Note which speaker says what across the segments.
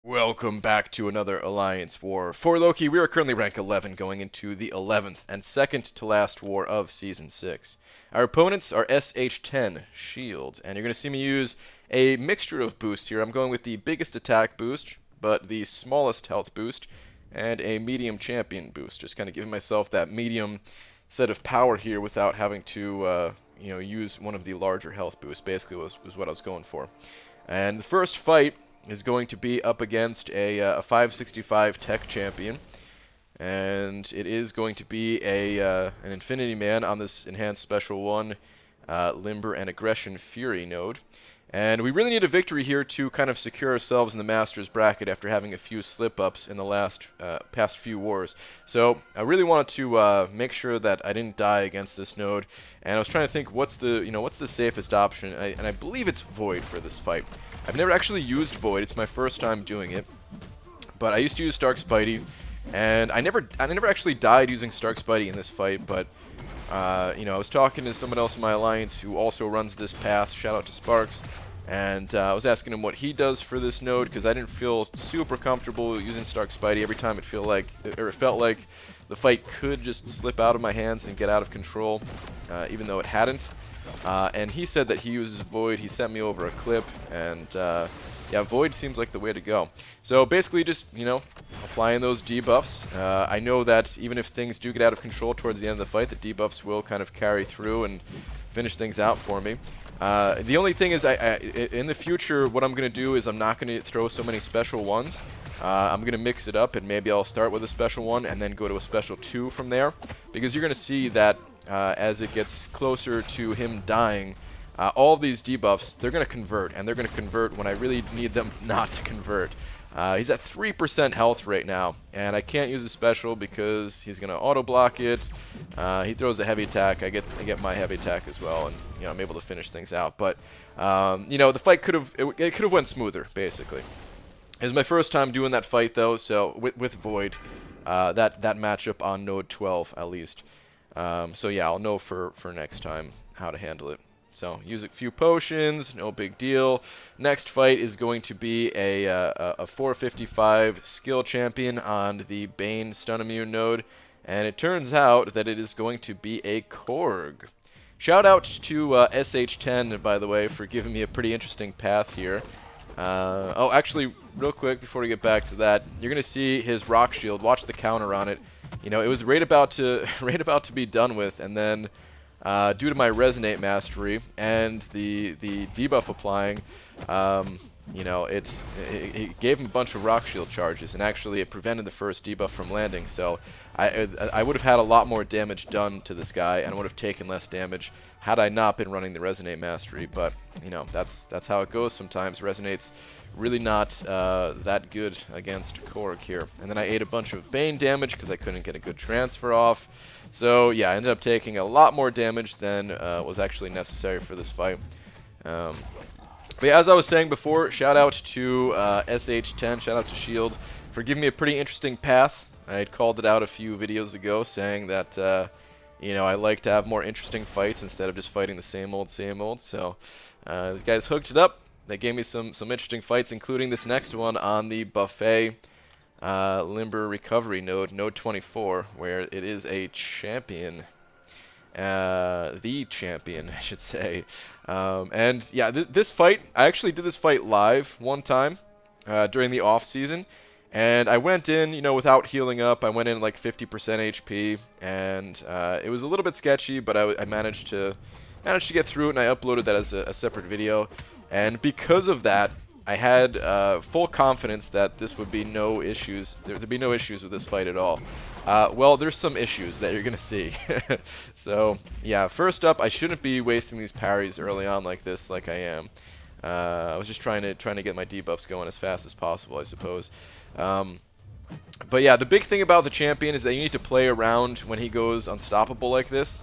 Speaker 1: Welcome back to another Alliance War. For Loki, we are currently rank 11 going into the 11th and second to last war of Season 6. Our opponents are SH10 Shield, and you're going to see me use a mixture of boosts here. I'm going with the biggest attack boost, but the smallest health boost, and a medium champion boost. Just kind of giving myself that medium set of power here without having to use one of the larger health boosts, basically was what I was going for. And the first fight is going to be up against a 565 tech champion, and it is going to be an Infinity Man on this enhanced special 1 Limber and Aggression Fury node. And we really need a victory here to kind of secure ourselves in the Masters bracket after having a few slip-ups in the past few wars. So I really wanted to make sure that I didn't die against this node, and I was trying to think what's the safest option, and I believe it's Void for this fight. I've never actually used Void. It's my first time doing it, but I used to use Stark Spidey, and I never actually died using Stark Spidey in this fight, but I was talking to someone else in my alliance who also runs this path. Shout out to Sparks. And I was asking him what he does for this node, because I didn't feel super comfortable using Stark Spidey every time. It felt like the fight could just slip out of my hands and get out of control, even though it hadn't. And he said that he uses Void. He sent me over a clip, and yeah, Void seems like the way to go. So basically just, applying those debuffs. I know that even if things do get out of control towards the end of the fight, the debuffs will kind of carry through and finish things out for me. The only thing is, in the future, what I'm going to do is I'm not going to throw so many special ones. I'm going to mix it up, and maybe I'll start with a special 1 and then go to a special 2 from there. Because you're going to see that as it gets closer to him dying, all of these debuffs, they're going to convert, and they're going to convert when I really need them not to convert. He's at 3% health right now, and I can't use a special because he's going to auto-block it. He throws a heavy attack. I get my heavy attack as well, and I'm able to finish things out. But the fight could have went smoother, basically. It was my first time doing that fight, though, so with Void, that matchup on node 12 at least. So yeah, I'll know for next time how to handle it. So use a few potions, no big deal. Next fight is going to be a 455 skill champion on the Bane stun immune node, and it turns out that it is going to be a Korg. Shout out to SH10, by the way, for giving me a pretty interesting path here. Oh, actually, real quick before we get back to that, you're gonna see his rock shield. Watch the counter on it. It was right about to be done with, and then due to my Resonate mastery and the debuff applying, it gave him a bunch of rock shield charges, and actually it prevented the first debuff from landing. So I would have had a lot more damage done to this guy, and would have taken less damage had I not been running the Resonate mastery. But that's how it goes sometimes. Resonate's really not that good against Korg here. And then I ate a bunch of Bane damage because I couldn't get a good transfer off. So yeah, I ended up taking a lot more damage than was actually necessary for this fight. But yeah, as I was saying before, shout out to SH10, shout out to Shield for giving me a pretty interesting path. I had called it out a few videos ago, saying that I like to have more interesting fights instead of just fighting the same old, same old. So these guys hooked it up. They gave me some interesting fights, including this next one on the Buffet Limber Recovery node, node 24, where it is a champion. The champion, I should say. And yeah, this fight, I actually did this fight live one time during the off season, and I went in, without healing up. I went in like 50% HP, and it was a little bit sketchy, but I managed to get through it, and I uploaded that as a separate video. And because of that, I had full confidence that this would be no issues. There'd be no issues with this fight at all. Well, there's some issues that you're gonna see. So yeah, first up, I shouldn't be wasting these parries early on like this, like I am. I was just trying to get my debuffs going as fast as possible, I suppose. But yeah, the big thing about the champion is that you need to play around when he goes unstoppable like this.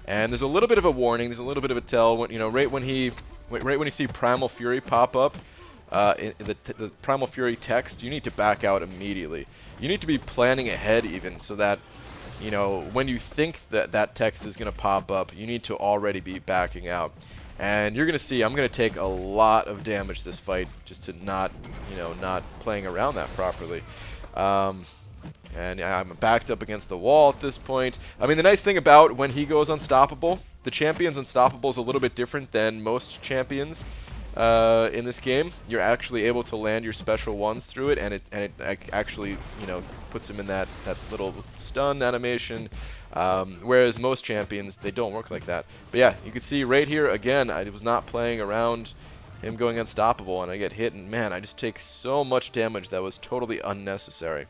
Speaker 1: And there's a little bit of a warning. There's a little bit of a tell when right when you see Primal Fury pop up. In the Primal Fury text, you need to back out immediately. You need to be planning ahead even, so that when you think that text is going to pop up, you need to already be backing out. And you're going to see I'm going to take a lot of damage this fight just to not, not playing around that properly. And I'm backed up against the wall at this point. I mean, the nice thing about when he goes unstoppable, the champion's unstoppable is a little bit different than most champions in this game. You're actually able to land your special ones through it, and it actually, puts him in that little stun animation. Whereas most champions, they don't work like that. But yeah, you can see right here, again, I was not playing around him going unstoppable, and I get hit, and man, I just take so much damage that was totally unnecessary.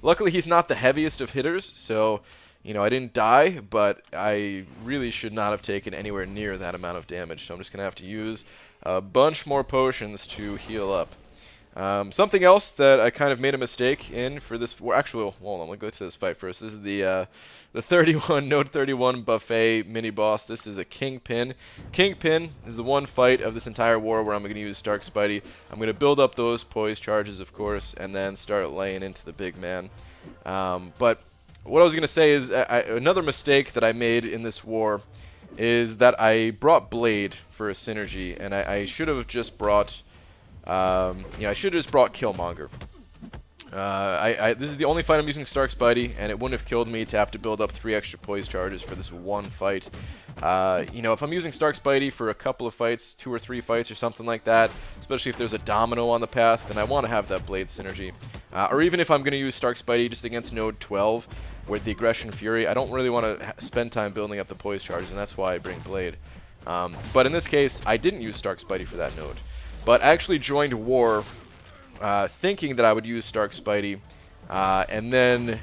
Speaker 1: Luckily, he's not the heaviest of hitters, so, I didn't die, but I really should not have taken anywhere near that amount of damage, so I'm just going to have to use a bunch more potions to heal up. Something else that I kind of made a mistake in for this, well, actually, hold on, let's go to this fight first. This is the 31, Node 31 buffet mini-boss. This is a Kingpin. Kingpin is the one fight of this entire war where I'm going to use Stark Spidey. I'm going to build up those poise charges, of course, and then start laying into the big man. But what I was going to say is another mistake that I made in this war is that I brought Blade for a synergy, and I should have just brought... I should have just brought Killmonger. This is the only fight I'm using Stark Spidey, and it wouldn't have killed me to have to build up 3 extra poise charges for this one fight. If I'm using Stark Spidey for a couple of fights, 2 or 3 fights or something like that, especially if there's a domino on the path, then I want to have that Blade synergy. Or even if I'm going to use Stark Spidey just against Node 12 with the Aggression Fury, I don't really want to spend time building up the poise charges, and that's why I bring Blade. But in this case, I didn't use Stark Spidey for that node. But I actually joined war thinking that I would use Stark Spidey, and then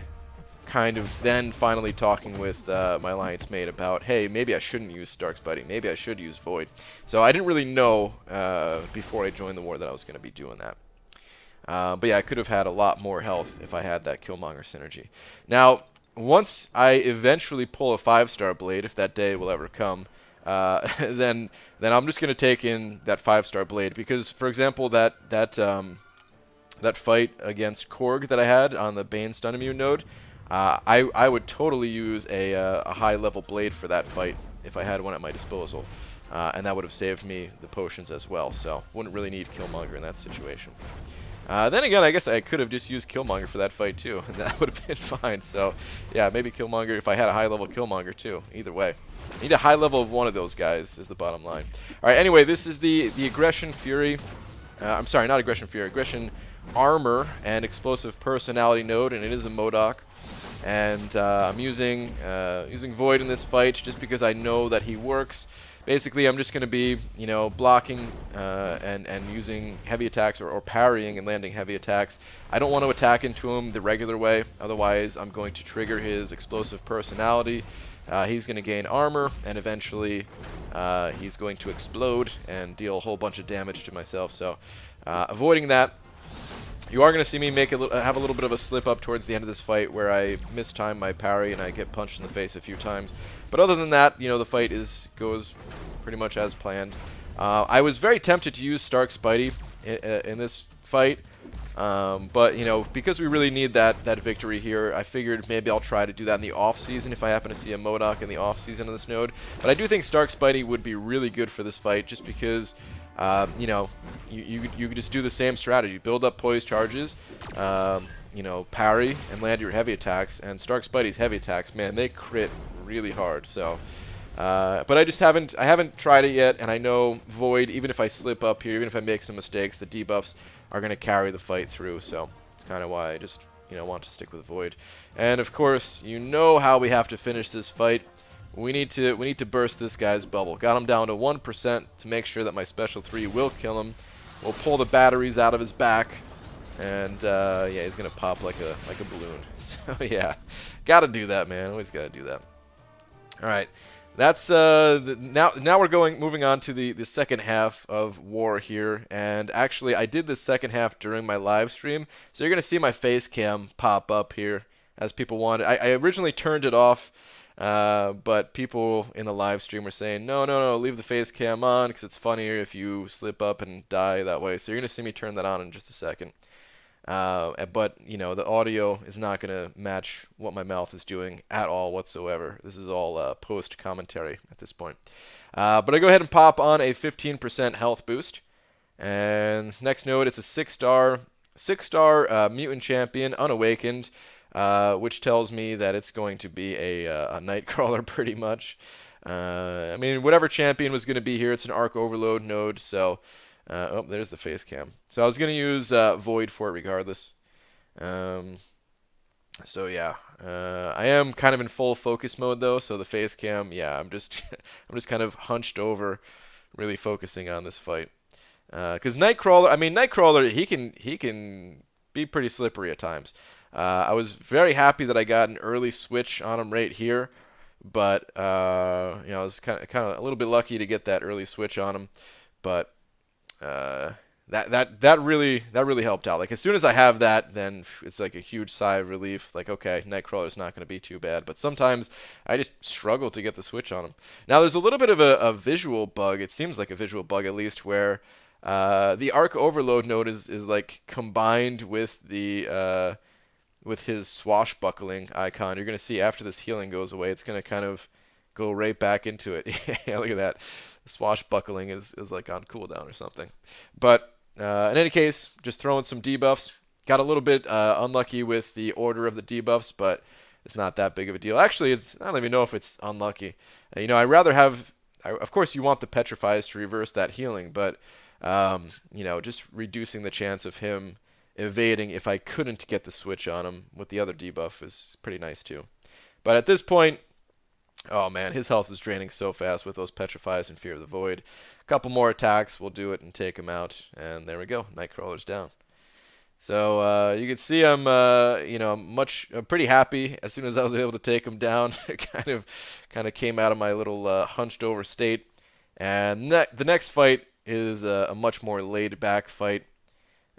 Speaker 1: finally talking with my alliance mate about, hey, maybe I shouldn't use Stark Spidey, maybe I should use Void. So I didn't really know before I joined the war that I was going to be doing that. But yeah, I could have had a lot more health if I had that Killmonger synergy. Now, once I eventually pull a 5-star Blade, if that day will ever come, then I'm just going to take in that 5-star Blade, because, for example, that fight against Korg that I had on the Bane Stun Immune node, I would totally use a high-level Blade for that fight if I had one at my disposal, and that would have saved me the potions as well, so wouldn't really need Killmonger in that situation. Then again, I guess I could have just used Killmonger for that fight too, and that would have been fine. So, yeah, maybe Killmonger if I had a high-level Killmonger too. Either way. I need a high level of one of those guys is the bottom line. Alright, anyway, this is the Aggression Fury. I'm sorry, not Aggression Fury. Aggression Armor and Explosive Personality node, and it is a MODOK. And I'm using Void in this fight just because I know that he works. Basically, I'm just going to be, blocking and using heavy attacks or parrying and landing heavy attacks. I don't want to attack into him the regular way. Otherwise, I'm going to trigger his Explosive Personality. He's going to gain armor, and eventually he's going to explode and deal a whole bunch of damage to myself. So, avoiding that. You are going to see me have a little bit of a slip up towards the end of this fight where I mistime my parry and I get punched in the face a few times. But other than that, the fight goes pretty much as planned. I was very tempted to use Stark Spidey in this fight. But, because we really need that victory here, I figured maybe I'll try to do that in the off-season if I happen to see a MODOK in the off-season of this node. But I do think Stark Spidey would be really good for this fight just because, you could just do the same strategy. Build up poise charges, parry and land your heavy attacks. And Stark Spidey's heavy attacks, man, they crit really hard. So, but I haven't tried it yet, and I know Void, even if I slip up here, even if I make some mistakes, the debuffs are going to carry the fight through, so it's kind of why I just, want to stick with Void. And of course, how we have to finish this fight. We need to burst this guy's bubble. Got him down to 1% to make sure that my special 3 will kill him. We'll pull the batteries out of his back, and yeah, he's going to pop like a balloon. So yeah, got to do that, man. Always got to do that. All right. That's now we're moving on to the second half of war here, and actually I did the second half during my live stream, so you're gonna see my face cam pop up here as people wanted. I originally turned it off, but people in the live stream were saying no, leave the face cam on because it's funnier if you slip up and die that way. So you're gonna see me turn that on in just a second. But, you know, the audio is not going to match what my mouth is doing at all whatsoever. This is all post-commentary at this point. But I go ahead and pop on a 15% health boost. And this next node, it's a 6-star mutant champion, unawakened, which tells me that it's going to be a Nightcrawler pretty much. I mean, whatever champion was going to be here, it's an Arc Overload node, so... oh, there's the face cam. So I was going to use Void for it regardless. So yeah, I am kind of in full focus mode though, so the face cam, yeah, I'm just I'm just kind of hunched over, really focusing on this fight. Because Nightcrawler, I mean, Nightcrawler, he can be pretty slippery at times. I was very happy that I got an early switch on him right here, but you know, I was kind of a little bit lucky to get that early switch on him, but that really helped out. Like as soon as I have that, then it's like a huge sigh of relief. Like, okay, Nightcrawler's not going to be too bad. But sometimes I just struggle to get the switch on him. Now there's a little bit of a visual bug. It seems like a visual bug at least, where the Arc Overload node is like combined with the with his swashbuckling icon. You're going to see after this healing goes away, it's going to kind of go right back into it. Yeah, look at that. The swashbuckling is like on cooldown or something. But in any case, just throwing some debuffs. Got a little bit unlucky with the order of the debuffs, but it's not that big of a deal. Actually, I don't even know if it's unlucky. You know, I'd rather have... of course, you want the Petrifies to reverse that healing, but, you know, just reducing the chance of him evading if I couldn't get the switch on him with the other debuff is pretty nice too. But at this point, oh man, his health is draining so fast with those Petrifies and Fear of the Void. A couple more attacks, we'll do it and take him out, and there we go, Nightcrawler's down. So you can see I'm, you know, I'm pretty happy as soon as I was able to take him down. kind of came out of my little hunched over state, and the next fight is a much more laid back fight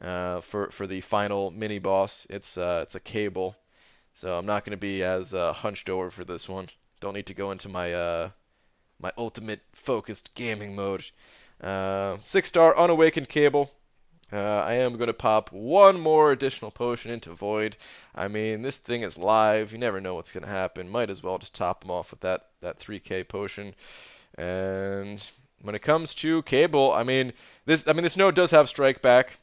Speaker 1: for the final mini boss. It's a cable, so I'm not going to be as hunched over for this one. Don't need to go into my my ultimate focused gaming mode. 6-star unawakened cable. I am going to pop one more additional potion into Void. I mean, this thing is live. You never know what's going to happen. Might as well just top him off with that 3k potion. And when it comes to cable, I mean this node does have strike back,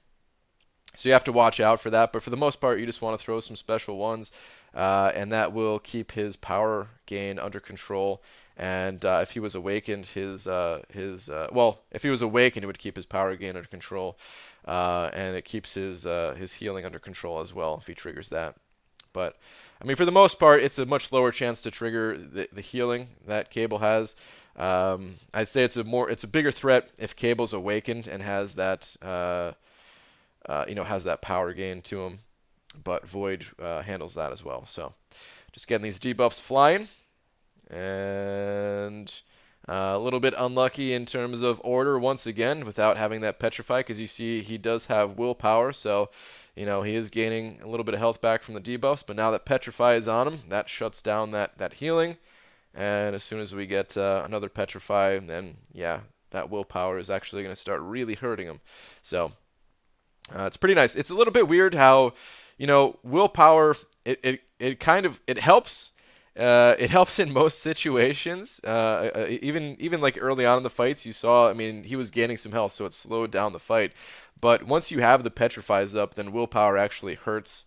Speaker 1: so you have to watch out for that. But for the most part, you just want to throw some special ones, and that will keep his power gain under control. And if he was awakened, well, if he was awakened, it would keep his power gain under control, and it keeps his healing under control as well if he triggers that. But I mean, for the most part, it's a much lower chance to trigger the healing that Cable has. I'd say it's a bigger threat if Cable's awakened and has that has that power gain to him. But Void handles that as well. So just getting these debuffs flying. And a little bit unlucky in terms of order once again without having that Petrify, because you see he does have willpower, so you know he is gaining a little bit of health back from the debuffs. But now that Petrify is on him, that shuts down that healing, and as soon as we get another Petrify, then yeah, that willpower is actually going to start really hurting him. So it's pretty nice. It's a little bit weird how, you know, willpower it kind of helps. It helps in most situations. Even like early on in the fights, you saw, I mean, he was gaining some health, so it slowed down the fight. But once you have the Petrifies up, then willpower actually hurts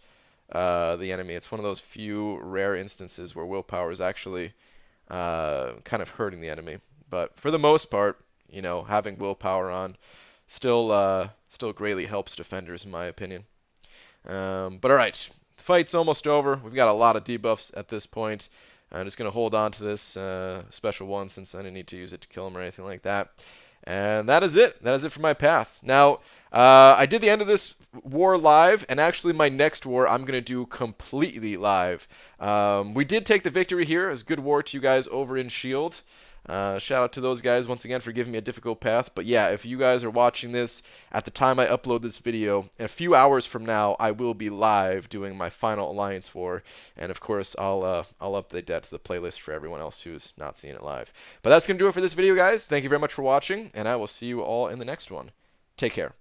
Speaker 1: the enemy. It's one of those few rare instances where willpower is actually kind of hurting the enemy. But for the most part, you know, having willpower on still greatly helps defenders, in my opinion. But all right. The fight's almost over. We've got a lot of debuffs at this point. I'm just going to hold on to this special one since I didn't need to use it to kill him or anything like that. And that is it. That is it for my path. Now, I did the end of this war live, and actually my next war I'm going to do completely live. We did take the victory here. It was a good war to you guys over in S.H.I.E.L.D. Shout out to those guys once again for giving me a difficult path. But yeah, if you guys are watching this at the time I upload this video, in a few hours from now, I will be live doing my final Alliance War. And of course, I'll update that to the playlist for everyone else who's not seeing it live. But that's going to do it for this video, guys. Thank you very much for watching, and I will see you all in the next one. Take care.